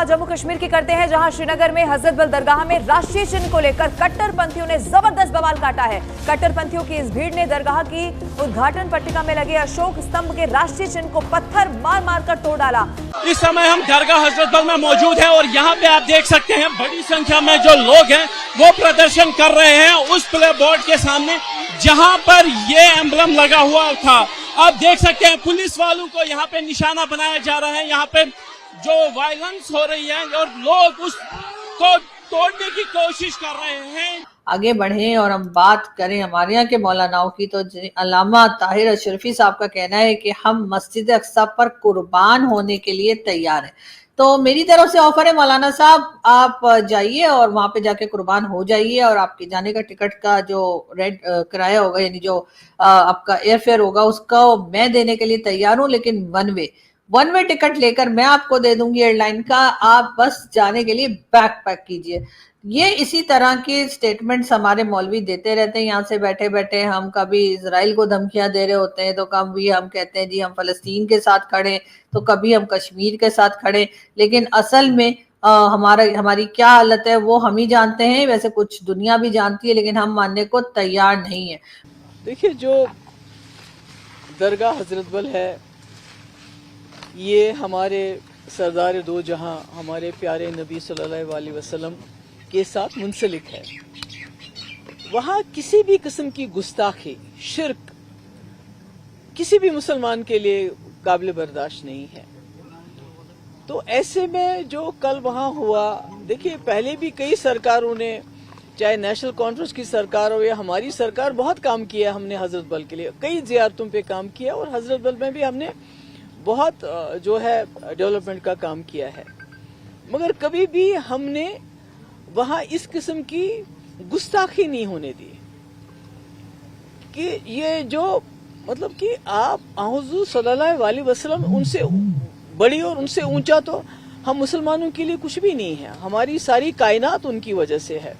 बात जम्मू कश्मीर की करते हैं, जहां श्रीनगर में हजरत बल दरगाह में राष्ट्रीय चिन्ह को लेकर कट्टरपंथियों ने जबरदस्त बवाल काटा है। कट्टरपंथियों की इस भीड़ ने दरगाह की उद्घाटन पट्टिका में लगे अशोक स्तंभ के राष्ट्रीय चिन्ह को पत्थर मार मार कर तोड़ डाला। इस समय हम दरगाह हजरत बल में मौजूद हैं और यहाँ पे आप देख सकते हैं बड़ी संख्या में जो लोग हैं वो प्रदर्शन कर रहे हैं उस प्ले बोर्ड के सामने जहाँ पर ये एम्बलम लगा हुआ था। आप देख सकते हैं पुलिस वालों को यहाँ पे निशाना बनाया जा रहा है, यहाँ पे जो वायलेंस हो रही है और लोग उसको तोड़ने की कोशिश कर रहे हैं। आगे बढ़े और हम बात करें हमारे यहाँ के मौलानाओं की, तो अल्लामा ताहिर अशरफी साहब का कहना है कि हम मस्जिद अक्सा पर कुर्बान होने के लिए तैयार हैं। तो मेरी तरफ से ऑफर है मौलाना साहब, आप जाइए और वहां पे जाके कुर्बान हो जाइए और आपके जाने का टिकट का जो रेड किराया होगा, यानी जो आपका एयरफेयर होगा, उसका मैं देने के लिए तैयार हूँ, लेकिन वन वे टिकट लेकर मैं आपको दे दूंगी एयरलाइन का, आप बस जाने के लिए बैग पैक कीजिए। ये इसी तरह के स्टेटमेंट्स हमारे मौलवी देते रहते हैं। यहाँ से बैठे बैठे हम कभी इजराइल को धमकियां दे रहे होते हैं, तो कभी हम कहते हैं जी हम फलस्तीन के साथ खड़े, तो कभी हम कश्मीर के साथ खड़े, लेकिन असल में हमारी क्या हालत है वो हम ही जानते हैं। वैसे कुछ दुनिया भी जानती है, लेकिन हम मानने को तैयार नहीं है। देखिए, जो दरगाह हजरत बल है ये हमारे सरदार दो जहां हमारे प्यारे नबी सल्लल्लाहु अलैहि वसल्लम के साथ मुंसलिक है। वहां किसी भी किस्म की गुस्ताखी, शिर्क किसी भी मुसलमान के लिए काबिल बर्दाश्त नहीं है। तो ऐसे में जो कल वहां हुआ, देखिए पहले भी कई सरकारों ने, चाहे नेशनल कॉन्फ्रेंस की सरकार हो या हमारी सरकार, बहुत काम किया हमने हजरत बल के लिए, कई जियारतों पे काम किया और हजरत बल में भी हमने बहुत जो है डेवलपमेंट का काम किया है। मगर कभी भी हमने वहां इस किस्म की गुस्ताखी नहीं होने दी कि ये जो मतलब कि आप हुज़ूर सल्लल्लाहु अलैहि वसल्लम उनसे बड़ी और उनसे ऊंचा तो हम मुसलमानों के लिए कुछ भी नहीं है। हमारी सारी कायनात उनकी वजह से है।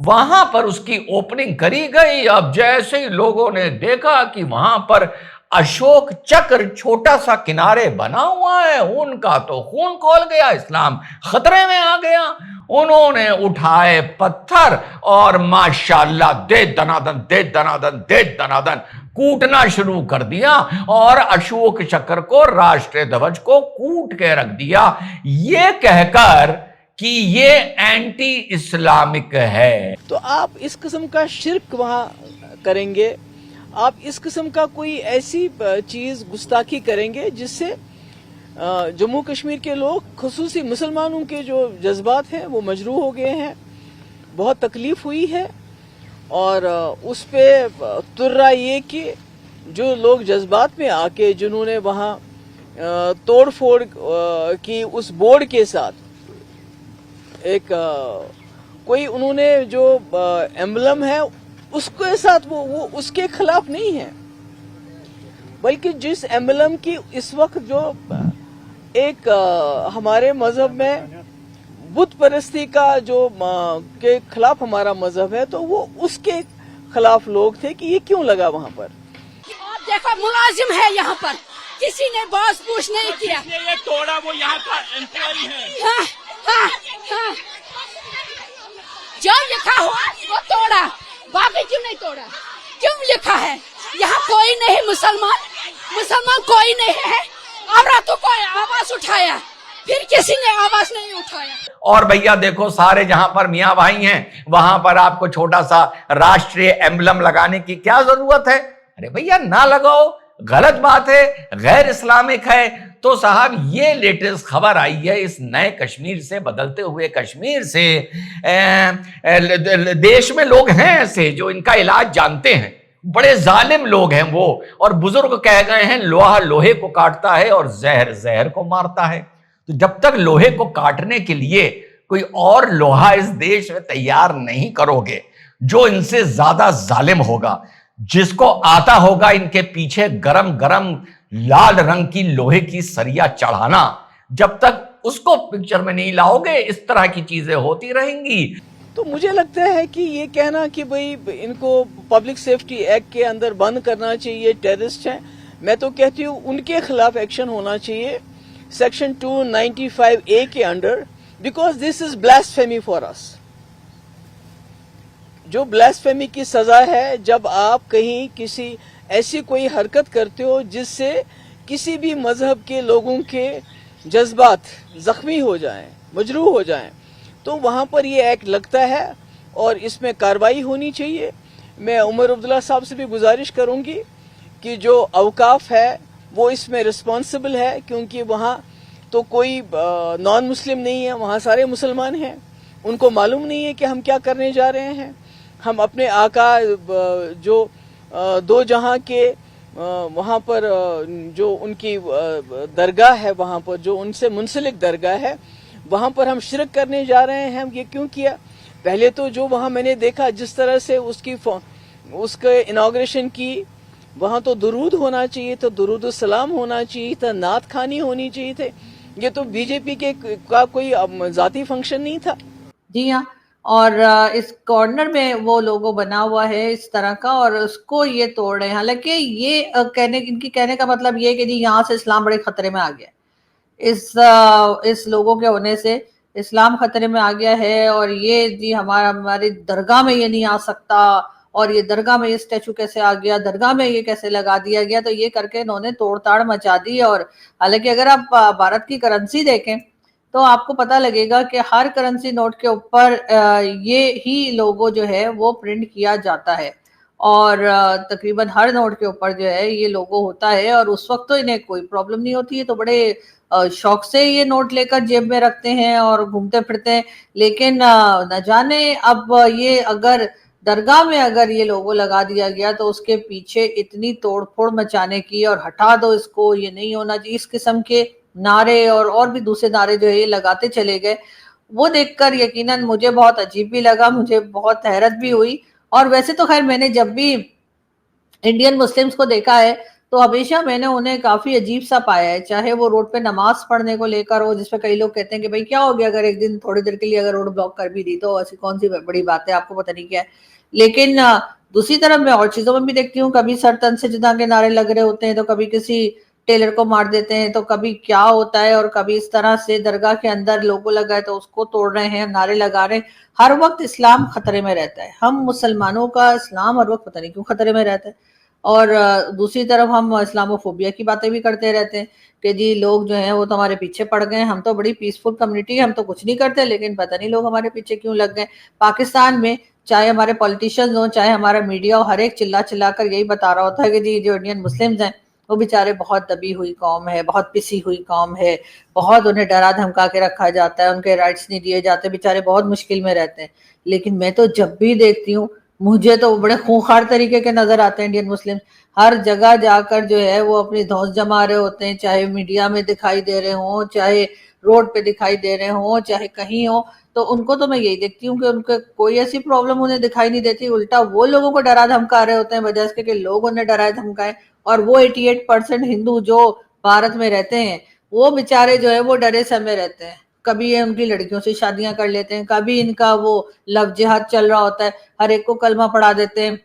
वहां पर उसकी ओपनिंग करी गई। अब जैसे ही लोगों ने देखा कि वहां पर अशोक चक्र छोटा सा किनारे बना हुआ है, उनका तो खून खौल गया, इस्लाम खतरे में आ गया। उन्होंने उठाए पत्थर और माशाल्लाह दे दनादन कूटना शुरू कर दिया और अशोक चक्र को, राष्ट्रीय ध्वज को कूट के रख दिया, ये कहकर कि ये एंटी इस्लामिक है। तो आप इस किस्म का शिर्क वहां करेंगे, आप इस किस्म का कोई ऐसी चीज गुस्ताखी करेंगे जिससे जम्मू कश्मीर के लोग, खुसूसी मुसलमानों के जो जज्बात हैं वो मजरूह हो गए हैं, बहुत तकलीफ हुई है। और उस पे तुर्रा ये कि जो लोग जज्बात में आके जिन्होंने वहाँ तोड़ फोड़ की उस बोर्ड के साथ एक कोई उन्होंने जो एम्बलम है उसके साथ वो उसके खिलाफ नहीं है, बल्कि जिस एम्बलम की इस वक्त जो एक हमारे मजहब में बुत परस्ती का जो के खिलाफ हमारा मजहब है, तो वो उसके खिलाफ लोग थे कि ये क्यों लगा वहाँ पर। आप देखो मुलाजिम है यहाँ पर, किसी ने बॉस पूछ नहीं किया। ये तोड़ा वो यहाँ का एम्प्लॉई है। हाँ, हाँ, हाँ। जो लिखा हुआ वो तोड़ा, बाकी क्यों नहीं तोड़ा? क्यों लिखा है यहाँ कोई नहीं मुसलमान कोई नहीं है। औरतों को आवाज उठाया, फिर किसी ने आवाज नहीं उठाया। और भैया देखो, सारे जहां पर मियां भाई हैं वहां पर आपको छोटा सा राष्ट्रीय एम्बलम लगाने की क्या जरूरत है? अरे भैया ना लगाओ, गलत बात है, गैर इस्लामिक है। तो साहब ये लेटेस्ट खबर आई है इस नए कश्मीर से, बदलते हुए कश्मीर से। देश में लोग हैं ऐसे जो इनका इलाज जानते हैं, बड़े जालिम लोग हैं वो, और बुजुर्ग कह गए हैं लोहा लोहे को काटता है और जहर जहर को मारता है। तो जब तक लोहे को काटने के लिए कोई और लोहा इस देश में तैयार नहीं करोगे जो इनसे ज्यादा जालिम होगा, जिसको आता होगा इनके पीछे गरम गरम लाल रंग की लोहे की सरिया चढ़ाना, जब तक उसको पिक्चर में नहीं लाओगे इस तरह की चीजें होती रहेंगी। तो मुझे लगता है कि ये कहना कि भाई इनको पब्लिक सेफ्टी एक्ट के अंदर बंद करना चाहिए, टेररिस्ट हैं, मैं तो कहती हूँ उनके खिलाफ एक्शन होना चाहिए सेक्शन 295A के under, because this is blasphemy for us. जो ब्लास्फेमी की सजा है जब आप कहीं किसी ऐसी कोई हरकत करते हो जिससे किसी भी मजहब के लोगों के जज्बात जख्मी हो जाएं, मजरूह हो जाएं, तो वहां पर ये एक्ट लगता है और इसमें कार्रवाई होनी चाहिए। मैं उमर अब्दुल्ला साहब से भी गुजारिश करूंगी कि जो अवकाफ है वो इसमें रिस्पॉन्सिबल है, क्योंकि वहाँ तो कोई नॉन मुस्लिम नहीं है, वहाँ सारे मुसलमान हैं। उनको मालूम नहीं है कि हम क्या करने जा रहे हैं। हम अपने आका जो दो जहां के वहाँ पर जो उनकी दरगाह है, वहाँ पर जो उनसे मुंसलिक दरगाह है, वहाँ पर हम शिरक करने जा रहे हैं। हम ये क्यों किया? पहले तो जो वहाँ मैंने देखा जिस तरह से उसके इनॉग्रेशन की, वहाँ तो दुरूद होना चाहिए था, दुरूद सलाम होना चाहिए था, नात खानी होनी चाहिए थे। ये तो बीजेपी के का कोई जाती फंक्शन नहीं था। जी हाँ, और इस कॉर्नर में वो लोगो बना हुआ है इस तरह का, और उसको ये तोड़ रहे हैं। हालांकि ये इनकी कहने का मतलब ये है कि जी यहाँ से इस्लाम बड़े खतरे में आ गया, इस लोगों के होने से इस्लाम खतरे में आ गया है, और ये जी हमारी दरगाह में ये नहीं आ सकता, और ये दरगाह में ये स्टैचू कैसे आ गया, दरगाह में ये कैसे लगा दिया गया। तो ये करके इन्होंने तोड़ताड़ मचा दी। और हालांकि अगर आप भारत की करेंसी देखें तो आपको पता लगेगा कि हर करेंसी नोट के ऊपर ये ही लोगो जो है वो प्रिंट किया जाता है, और तकरीबन हर नोट के ऊपर जो है ये लोगो होता है। और उस वक्त तो इन्हें कोई प्रॉब्लम नहीं होती है, तो बड़े शौक से ये नोट लेकर जेब में रखते हैं और घूमते फिरते हैं। लेकिन न जाने अब ये अगर दरगाह में अगर ये लोगो लगा दिया गया तो उसके पीछे इतनी तोड़फोड़ मचाने की, और हटा दो इसको, ये नहीं होना चाहिए, इस किस्म के नारे और भी दूसरे नारे जो है ये लगाते चले गए। वो देखकर यकीनन मुझे बहुत अजीब भी लगा, मुझे बहुत हैरत भी हुई। और वैसे तो खैर मैंने जब भी इंडियन मुस्लिम्स को देखा है तो हमेशा मैंने उन्हें काफी अजीब सा पाया है, चाहे वो रोड पे नमाज पढ़ने को लेकर हो, जिसपे कई लोग कहते हैं कि भाई क्या हो गया अगर एक दिन थोड़ी देर के लिए अगर रोड ब्लॉक कर भी दी, तो ऐसी कौन सी बड़ी बात है, आपको पता नहीं क्या है। लेकिन दूसरी तरफ मैं और चीजों में भी देखती हूँ, कभी सर तन से जुदा के नारे लग रहे होते हैं, तो कभी किसी टेलर को मार देते हैं, तो कभी क्या होता है, और कभी इस तरह से दरगाह के अंदर लोगो लगा है तो उसको तोड़ रहे हैं, नारे लगा रहे हैं। हर वक्त इस्लाम खतरे में रहता है, हम मुसलमानों का इस्लाम हर वक्त पता नहीं क्यों खतरे में रहता है। और दूसरी तरफ हम इस्लामोफोबिया की बातें भी करते रहते हैं कि जी लोग जो हैं वो तो हमारे पीछे पड़ गए, हम तो बड़ी पीसफुल कम्युनिटी है, हम तो कुछ नहीं करते, लेकिन पता नहीं लोग हमारे पीछे क्यों लग गए। पाकिस्तान में चाहे हमारे पॉलिटिशियंस हो, चाहे हमारा मीडिया हो, हर एक चिल्ला चिल्ला कर यही बता रहा होता है कि जी जो इंडियन मुस्लिम्स हैं वो बेचारे बहुत दबी हुई कौम है, बहुत पिसी हुई कौम है, बहुत उन्हें डरा धमका के रखा जाता है, उनके राइट्स नहीं दिए जाते, बेचारे बहुत मुश्किल में रहते हैं। लेकिन मैं तो जब भी देखती हूँ मुझे तो बड़े खूंखार तरीके के नजर आते हैं इंडियन मुस्लिम। हर जगह जाकर जो है वो अपनी धौंस जमा रहे होते हैं, चाहे मीडिया में दिखाई दे रहे हों, चाहे रोड पे दिखाई दे रहे हों, चाहे कहीं हो। तो उनको तो मैं यही देखती हूँ कि उनके कोई ऐसी प्रॉब्लम उन्हें दिखाई नहीं देती, उल्टा वो लोगों को डरा धमका रहे होते हैं वजह से कि लोग उन्हें डराए धमकाएं। और वो 88% हिंदू जो भारत में रहते हैं वो बेचारे जो है वो डरे समय रहते हैं। कभी ये उनकी लड़कियों से शादियां कर लेते हैं, कभी इनका वो लव जिहाद चल रहा होता है, हर एक को कलमा पढ़ा देते हैं।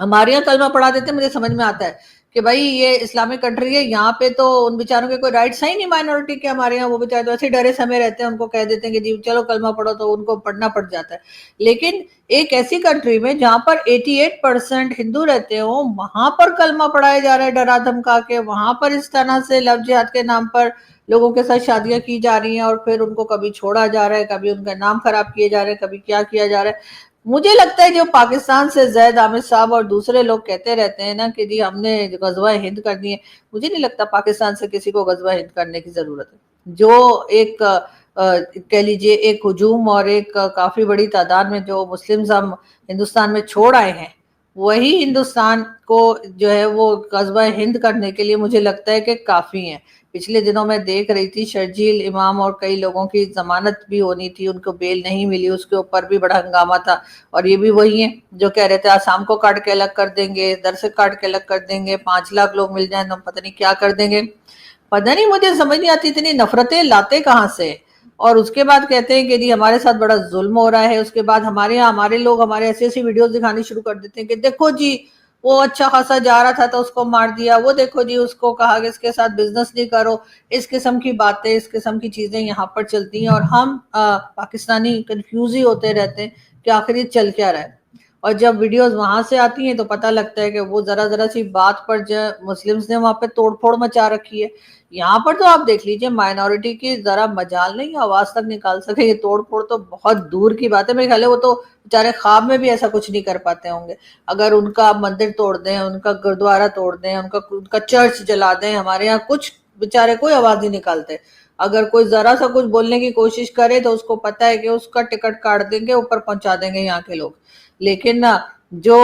हमारे यहाँ कलमा पढ़ा देते हैं, मुझे समझ में आता है कि भाई ये इस्लामिक कंट्री है, यहाँ पे तो उन बेचारों के कोई राइट्स है ही नहीं माइनॉरिटी के। हमारे यहाँ वो बेचारे तो ऐसे डरे समय रहते हैं, उनको कह देते हैं कि जी चलो कलमा पढ़ो, तो उनको पढ़ना पड़ जाता है। लेकिन एक ऐसी कंट्री में जहाँ पर 88% हिंदू रहते हो, वहां पर कलमा पढ़ाया जा रहा है डरा धमका के, वहां पर इस तरह से लव जिहाद के नाम पर लोगों के साथ शादियां की जा रही हैं, और फिर उनको कभी छोड़ा जा रहा है, कभी उनका नाम खराब किए जा रहे हैं, कभी क्या किया जा रहा है। मुझे लगता है जो पाकिस्तान से जैद आमिर साहब और दूसरे लोग कहते रहते हैं ना कि जी हमने गजवा हिंद करनी है, मुझे नहीं लगता पाकिस्तान से किसी को गजवा हिंद करने की जरूरत है। जो एक कह लीजिए एक हुजूम और एक काफी बड़ी तादाद में जो मुस्लिम्स हम हिंदुस्तान में छोड़ आए हैं, वही हिंदुस्तान को जो है वो गजवा हिंद करने के लिए मुझे लगता है कि काफी है। पिछले दिनों में देख रही थी शर्जील इमाम और कई लोगों की जमानत भी होनी थी, उनको बेल नहीं मिली, उसके ऊपर भी बड़ा हंगामा था। और ये भी वही है जो कह रहे थे आसाम को काट के अलग कर देंगे, इधर से काट के अलग कर देंगे, 5 लाख लोग मिल जाए तो पता नहीं क्या कर देंगे। पता नहीं, मुझे समझ नहीं आती इतनी नफरतें लाते कहाँ से। और उसके बाद कहते हैं कि जी हमारे साथ बड़ा जुल्म हो रहा है। उसके बाद हमारे यहाँ हमारे लोग हमारे ऐसी ऐसी वीडियोस दिखानी शुरू कर देते हैं कि देखो जी وہ اچھا خاصا جا رہا تھا تو اس کو مار دیا, وہ دیکھو جی اس کو کہا کہ اس کے ساتھ بزنس نہیں کرو. اس قسم کی باتیں, اس قسم کی چیزیں یہاں پر چلتی ہیں, اور ہم پاکستانی کنفیوز ہی ہوتے رہتے ہیں کہ آخر یہ چل کیا رہا ہے. اور جب ویڈیوز وہاں سے آتی ہیں تو پتہ لگتا ہے کہ وہ ذرا سی بات پر جو مسلمز نے وہاں پہ توڑ پھوڑ مچا رکھی ہے. یہاں پر تو آپ دیکھ لیجئے مائنورٹی کی ذرا مجال نہیں آواز تک نکال سکے, یہ توڑ پھوڑ تو بہت دور کی بات ہے. میرے خیال ہے وہ تو بیچارے خواب میں بھی ایسا کچھ نہیں کر پاتے ہوں گے. اگر ان کا مندر توڑ دیں, ان کا گردوارہ توڑ دیں, ان کا چرچ جلا دیں, ہمارے یہاں کچھ بیچارے کوئی آواز نہیں نکالتے. اگر کوئی ذرا سا کچھ بولنے کی کوشش کرے تو اس کو پتہ ہے کہ اس کا ٹکٹ کاٹ دیں گے, اوپر پہنچا دیں گے یہاں کے لوگ. لیکن جو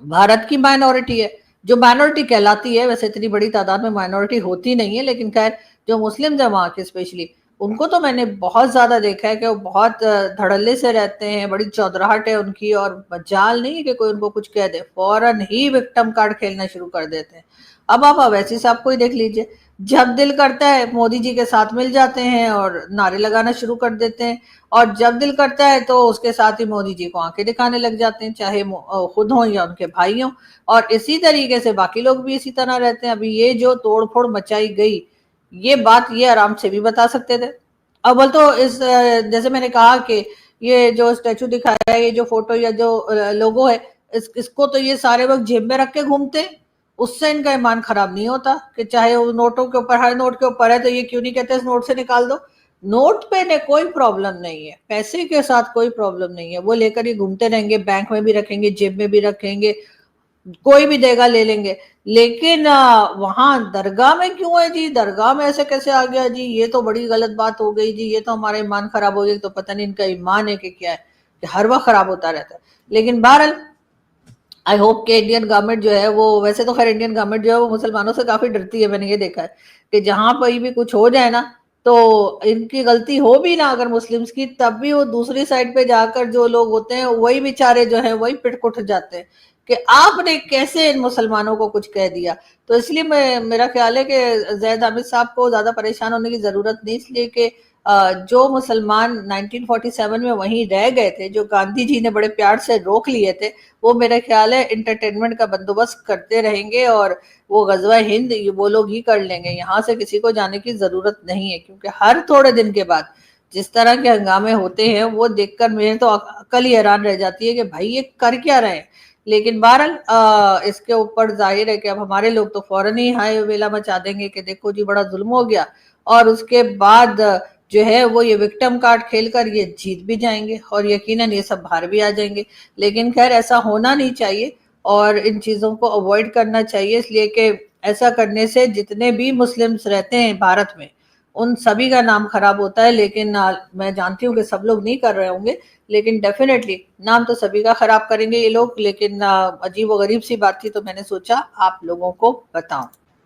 بھارت کی مائنورٹی ہے, جو مائنورٹی کہلاتی ہے, ویسے اتنی بڑی تعداد میں مائنورٹی ہوتی نہیں ہے, لیکن خیر جو مسلم ہیں وہاں کے اسپیشلی, ان کو تو میں نے بہت زیادہ دیکھا ہے کہ وہ بہت دھڑلے سے رہتے ہیں, بڑی چودراہٹ ہے ان کی, اور مجال نہیں کہ کوئی ان کو کچھ کہہ دے, فوراً ہی وکٹم کارڈ کھیلنا شروع کر دیتے ہیں. اب آپ اویسی صاحب کو ہی دیکھ لیجئے, جب دل کرتا ہے مودی جی کے ساتھ مل جاتے ہیں اور نعرے لگانا شروع کر دیتے ہیں, اور جب دل کرتا ہے تو اس کے ساتھ ہی مودی جی کو آنکھیں دکھانے لگ جاتے ہیں, چاہے خود ہوں یا ان کے بھائی ہوں. اور اسی طریقے سے باقی لوگ بھی اسی طرح رہتے ہیں. ابھی یہ جو توڑ پھوڑ مچائی گئی, یہ بات یہ آرام سے بھی بتا سکتے تھے. اول تو اس جیسے میں نے کہا کہ یہ جو اسٹیچو دکھایا ہے, یہ جو فوٹو یا جو لوگو ہے, اس کو تو یہ سارے وقت جیب میں رکھ کے گھومتے, اس سے ان کا ایمان خراب نہیں ہوتا کہ چاہے وہ نوٹوں کے اوپر, ہر نوٹ کے اوپر ہے تو یہ کیوں نہیں کہتے اس نوٹ سے نکال دو. نوٹ پہ کوئی پرابلم نہیں ہے, پیسے کے ساتھ کوئی پرابلم نہیں ہے, وہ لے کر ہی گھومتے رہیں گے, بینک میں بھی رکھیں گے, جیب میں بھی رکھیں گے, کوئی بھی دے گا لے لیں گے. لیکن وہاں درگاہ میں کیوں ہے جی, درگاہ میں ایسے کیسے آ گیا جی, یہ تو بڑی غلط بات ہو گئی جی, یہ تو ہمارا ایمان خراب ہو گیا. تو پتہ نہیں ان کا ایمان ہے کہ کیا ہے, کہ ہر وقت خراب ہوتا رہتا ہے. لیکن بہرحال آئی ہوپ کہ انڈین گورنمنٹ جو ہے وہ, ویسے تو خیر انڈین گورنمنٹ جو ہے وہ مسلمانوں سے کافی ڈرتی ہے, میں نے یہ دیکھا ہے کہ جہاں پہ بھی کچھ ہو جائے نا, تو ان کی غلطی ہو بھی نا اگر مسلمز کی, تب بھی وہ دوسری سائڈ پہ جا کر جو لوگ ہوتے ہیں وہی بیچارے جو ہیں وہی پٹ کٹ جاتے ہیں کہ آپ نے کیسے ان مسلمانوں کو کچھ کہہ دیا. تو اس لیے میرا خیال ہے کہ زید حامد صاحب کو زیادہ پریشان ہونے کی ضرورت نہیں, اس لیے کہ جو مسلمان 1947 میں وہیں رہ گئے تھے, جو گاندھی جی نے بڑے پیار سے روک لیے تھے, وہ میرا خیال ہے انٹرٹینمنٹ کا بندوبست کرتے رہیں گے, اور وہ غزوہ ہند وہ لوگ ہی کر لیں گے. یہاں سے کسی کو جانے کی ضرورت نہیں ہے, کیونکہ ہر تھوڑے دن کے بعد جس طرح کے ہنگامے ہوتے ہیں وہ دیکھ کر میرے تو عقل ہی حیران رہ جاتی ہے کہ بھائی یہ کر کیا رہے ہیں. لیکن بہرحال اس کے اوپر ظاہر ہے کہ اب ہمارے لوگ تو فوراً ہی ہائے ویلا مچا دیں گے کہ دیکھو جی بڑا ظلم ہو گیا, اور اس کے بعد جو ہے وہ یہ وکٹم کارڈ کھیل کر یہ جیت بھی جائیں گے, اور یقیناً یہ سب باہر بھی آ جائیں گے. لیکن خیر ایسا ہونا نہیں چاہیے, اور ان چیزوں کو اوائڈ کرنا چاہیے, اس لیے کہ ایسا کرنے سے جتنے بھی مسلمز رہتے ہیں بھارت میں ان سبھی کا نام خراب ہوتا ہے. لیکن میں جانتی ہوں کہ سب لوگ نہیں کر رہے ہوں گے, لیکن ڈیفینیٹلی نام تو سبھی کا خراب کریں گے یہ لوگ. لیکن عجیب و غریب سی بات تھی, تو میں نے سوچا آپ لوگوں کو بتاؤں.